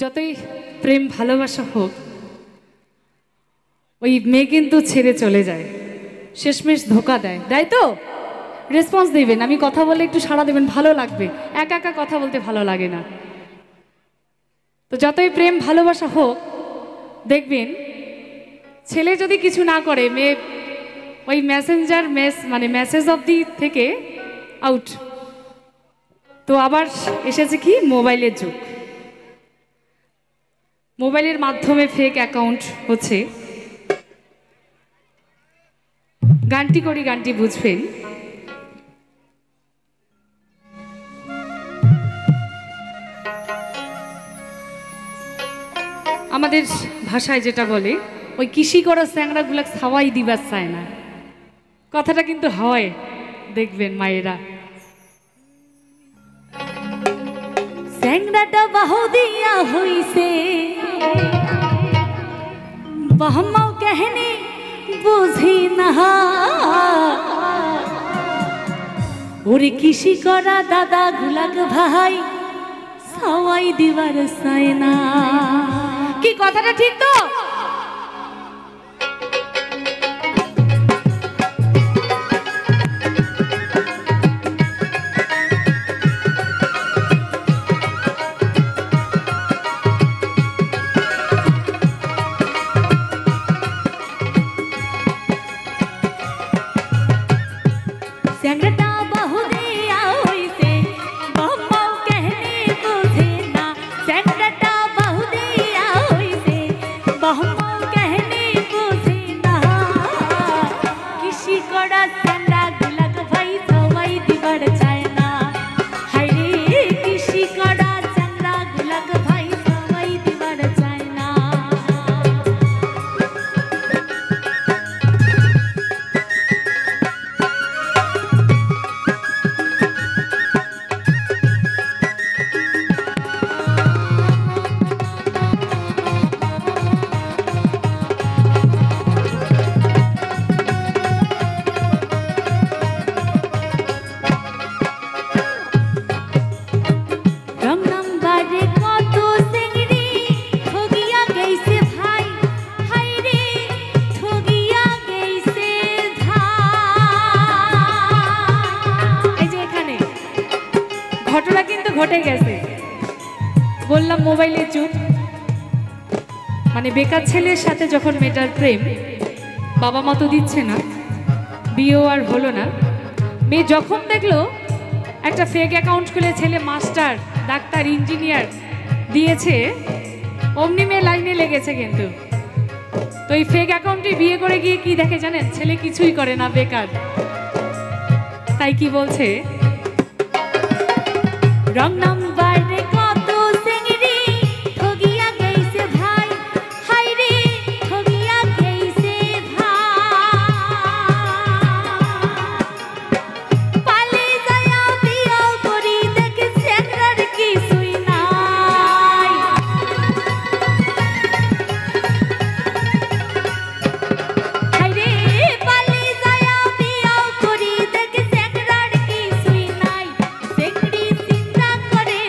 যতই প্রেম ভালোবাসা হোক, ওই মেয়ে কিন্তু ছেড়ে চলে যায়, শেষমেশ ধোকা দেয়, তাই তো? রেসপন্স দিবেন, আমি কথা বলে একটু সাড়া দেবেন, ভালো লাগবে। একা একা কথা বলতে ভালো লাগে না। তো যতই প্রেম ভালোবাসা হোক, দেখবেন ছেলে যদি কিছু না করে, মেয়ে ওই মেসেঞ্জার মানে মেসেজ অব দি থেকে আউট। তো আবার এসেছে কি মোবাইলের যুগ, মোবাইলের মাধ্যমে ফেক অ্যাকাউন্ট হচ্ছে। গানটি করি, গানটি বুঝবেন। আমাদের ভাষায় যেটা বলে, ওই কৃষি করা স্যাংরাগুলা খাওয়াই দিবার চায় না, কথাটা কিন্তু হয়, দেখবেন মায়েরা। স্যাংরাটা বাহু দিয়া হইছে বাহমাও কাহিনী বুঝি না, ওরে কৃষি করা দাদা গুলাক ভাই সবাই দিবার চায় না। কি কথাটা ঠিক তো? স্যাংরাটা বাহু দিয়া হইছে বাহমাও কাহিনী বুঝে না, স্যাংরাটা বাহু দিয়া হইছে বাহমাও কাহিনী বুঝে না, কৃষি করা স্যাংরা গুলাক ভাই সবাই দিবার চায় না। হায়রে কৃষি করা স্যাংরা গুলাক ভাই সবাই দিবার চায় না। ঘটনা কিন্তু ঘটে গেছে, বললাম মোবাইলের যুগ। মানে বেকার ছেলের সাথে যখন মেয়েটার প্রেম, বাবা মা তো দিচ্ছে না, বিয়েও আর হলো না, মেয়ে যখন দেখলো একটা ফেক অ্যাকাউন্ট খুলে ছেলে মাস্টার, ডাক্তার, ইঞ্জিনিয়ার দিয়েছে, অমনি মেয়ে লাইনে লেগেছে কিন্তু। তো এই ফেক অ্যাকাউন্টে বিয়ে করে গিয়ে কি দেখে জানেন? ছেলে কিছুই করে না, বেকার। তাই কি বলছে, রং নাম্বারে কত চিংড়ি ঠগিয়া গেছে ভাই, হাই রে ঠগিয়া গেছে ভাই, পালে যায়া বিয়া করি দেখে স্যাংরার কিছুই নাই। হাই রে পালে যায়া বিয়া করি দেখে স্যাংরার কিছুই নাই, চিংড়ি চিন্তা করে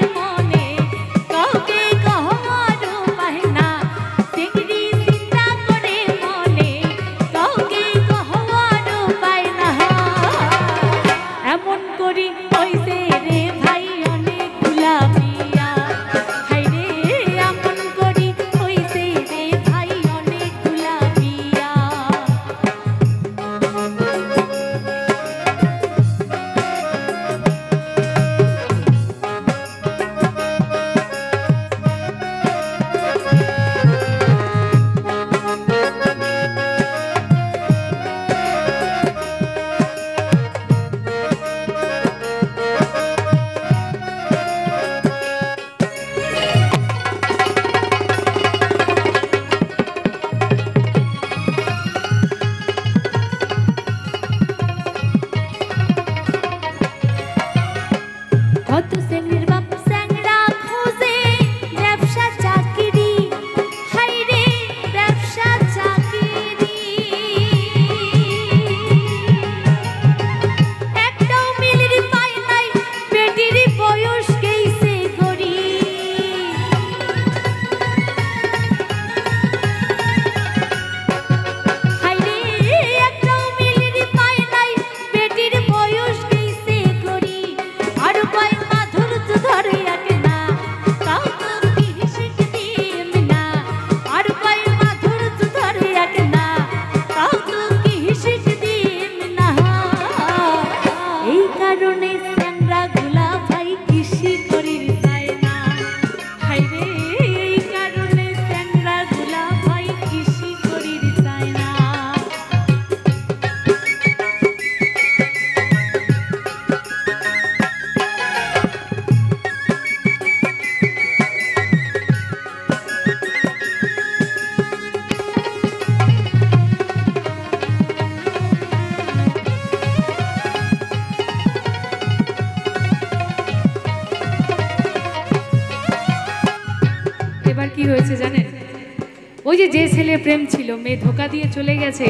ওই যে যে ছেলে প্রেম ছিল, মেয়ে ধোকা দিয়ে চলে গেছে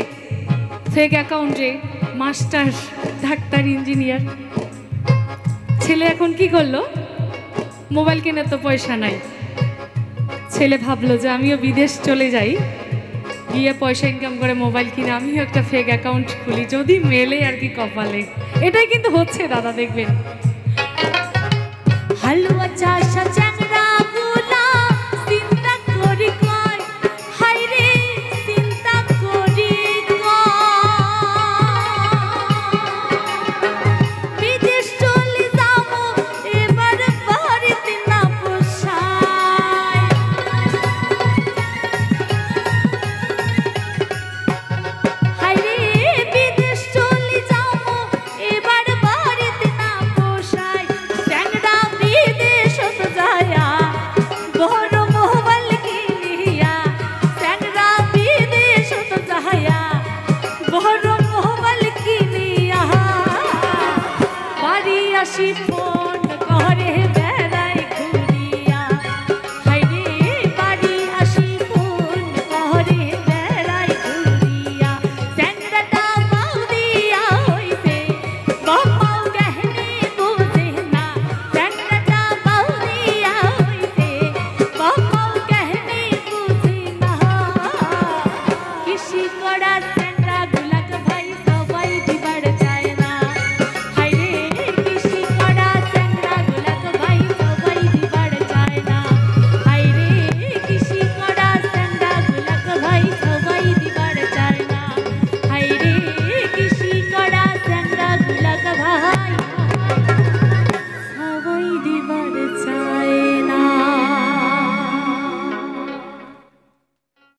ফেক অ্যাকাউন্টে, মাস্টার, ডাক্তার, ইঞ্জিনিয়ার। ছেলে এখন কি করলো, মোবাইল কেনার তো পয়সা নাই, ছেলে ভাবলো যে আমিও বিদেশ চলে যাই, গিয়ে পয়সা ইনকাম করে মোবাইল কিনে আমিও একটা ফেক অ্যাকাউন্ট খুলি, যদি মেলে আর কি কপালে। এটাই কিন্তু হচ্ছে দাদা, দেখবেন। হালুয়া চাষা চ্যাংরা গুলা চিন্তা করি কয়, হায়রে চিন্তা করি বিদেশ চলে যাবো এবার বাড়িতে না পোষায়, হায়রে বিদেশ চলে যাবো এবার বাড়িতে না পোষায়, চ্যাংরা বিদেশ যায়া বড় মোবাইল কিনিয়া, চ্যাংরা বিদেশ যায়া বড় মোবাইল কিনিয়া, বাড়ি আসি ফোন করে বেড়াই ঘুরিয়া, হায়রে বাড়ি আসি ফোন করে বেড়াই ঘুরিয়া, চ্যাংরাটা বাউ দিয়া হইছে বাপাও গহনে বোঝে না, চ্যাংরাটা বাউ দিয়া হইছে বাপাও গহনে বোঝে না, কৃষি করা চ্যাংরা গুলাক ভাই সবাই দিবার চায় না, হায়রে কৃষি করা চ্যাংরা গুলাক ভাই সবাই দিবার চায় না, হায়রে কৃষি করা চ্যাংরা গুলাক ভাই সবাই দিবার চায় না, হায়রে কৃষি করা চ্যাংরা গুলাক ভাই